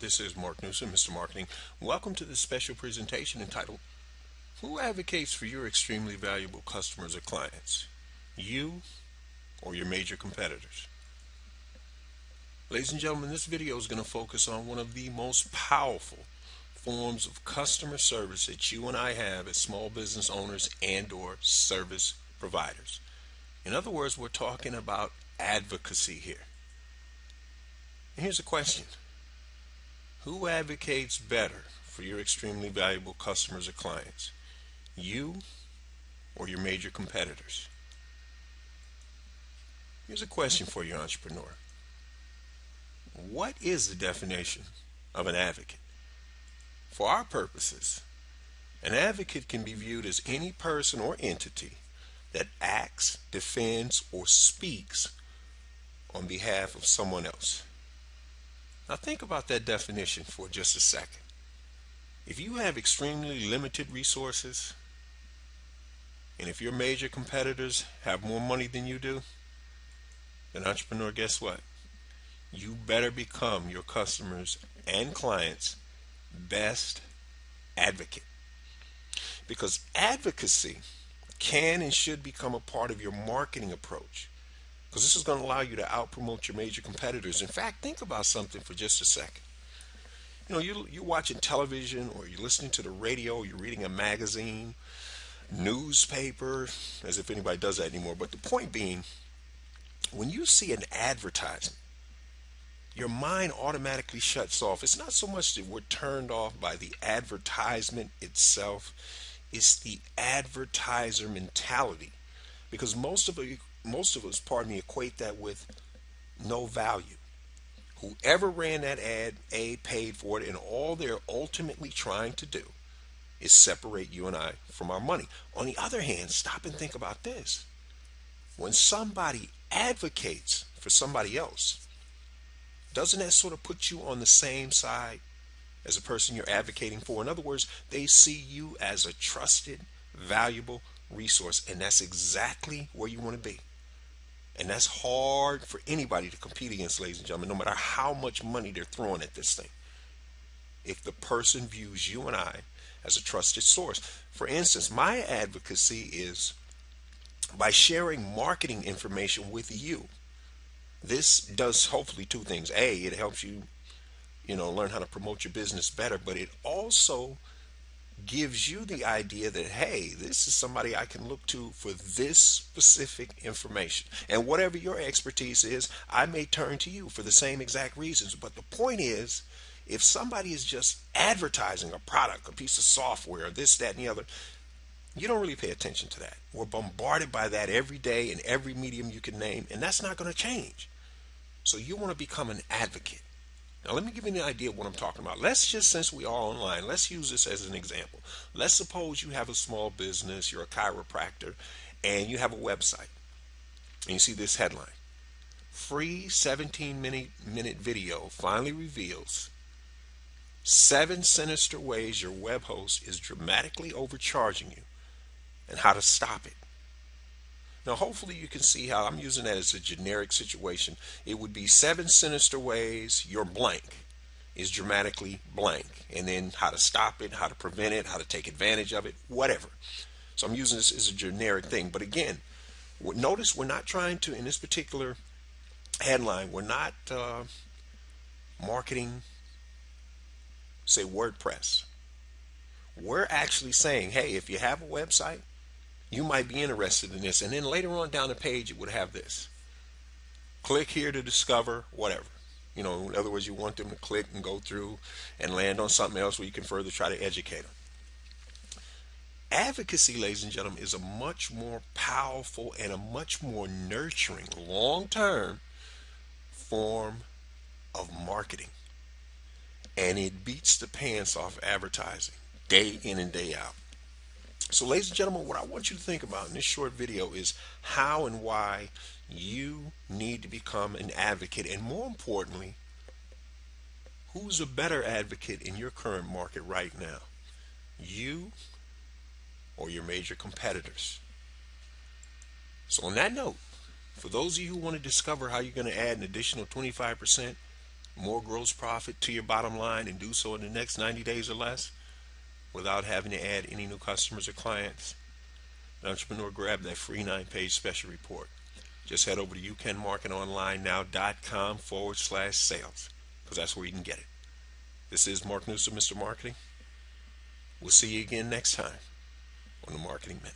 This is Mark Newsom, Mr. Marketing. Welcome to this special presentation entitled, Who Advocates for Your Extremely Valuable Customers or Clients? You or your major competitors? Ladies and gentlemen, this video is going to focus on one of the most powerful forms of customer service that you and I have as small business owners and or service providers. In other words, we're talking about advocacy here. And here's a question. Who advocates better for your extremely valuable customers or clients? You or your major competitors? Here's a question for you, entrepreneur. What is the definition of an advocate? For our purposes, an advocate can be viewed as any person or entity that acts, defends, or speaks on behalf of someone else. Now think about that definition for just a second. If you have extremely limited resources, and if your major competitors have more money than you do, then entrepreneur, guess what? You better become your customers and clients' best advocate. Because advocacy can and should become a part of your marketing approach, because this is going to allow you to out-promote your major competitors. In fact, think about something for just a second. You're watching television, or you're listening to the radio, or you're reading a magazine, newspaper, as if anybody does that anymore. But the point being, when you see an advertisement, your mind automatically shuts off. It's not so much that we're turned off by the advertisement itself, it's the advertiser mentality. Because most of us, equate that with no value. Whoever ran that ad, paid for it, and all they're ultimately trying to do is separate you and I from our money. On the other hand, stop and think about this. When somebody advocates for somebody else, doesn't that sort of put you on the same side as a person you're advocating for? In other words, they see you as a trusted, valuable resource, and that's exactly where you want to be. And that's hard for anybody to compete against, ladies and gentlemen, no matter how much money they're throwing at this thing. If the person views you and I as a trusted source. For instance, my advocacy is by sharing marketing information with you. This does hopefully two things. A, it helps you, learn how to promote your business better, but it also gives you the idea that, hey, this is somebody I can look to for this specific information. And whatever your expertise is, I may turn to you for the same exact reasons. But the point is, if somebody is just advertising a product, a piece of software, this, that, and the other, you don't really pay attention to that. We're bombarded by that every day in every medium you can name, and that's not going to change. So you want to become an advocate. Now let me give you an idea of what I'm talking about. Since we are online, let's use this as an example. Let's suppose you have a small business, you're a chiropractor, and you have a website. And you see this headline. Free 17-minute video finally reveals 7 sinister ways your web host is dramatically overcharging you and how to stop it. Now hopefully you can see how I'm using that as a generic situation. It would be 7 sinister ways your blank is dramatically blank, and then how to stop it, how to prevent it, how to take advantage of it, whatever. So I'm using this as a generic thing. But again, notice we're not trying to, in this particular headline, we're not marketing, say, WordPress. We're actually saying, hey, if you have a website, you might be interested in this. And then later on down the page, it would have this. Click here to discover whatever. In other words, you want them to click and go through and land on something else where you can further try to educate them. Advocacy, ladies and gentlemen, is a much more powerful and a much more nurturing, long-term form of marketing. And it beats the pants off advertising day in and day out. So ladies and gentlemen, what I want you to think about in this short video is how and why you need to become an advocate, and more importantly, who's a better advocate in your current market right now? You or your major competitors? So on that note, for those of you who want to discover how you're going to add an additional 25%, more gross profit to your bottom line and do so in the next 90 days or less without having to add any new customers or clients? An entrepreneur, grab that free 9-page special report. Just head over to youcanmarketonlinenow.com/sales because that's where you can get it. This is Mark Newsom, Mr. Marketing. We'll see you again next time on the Marketing Minute.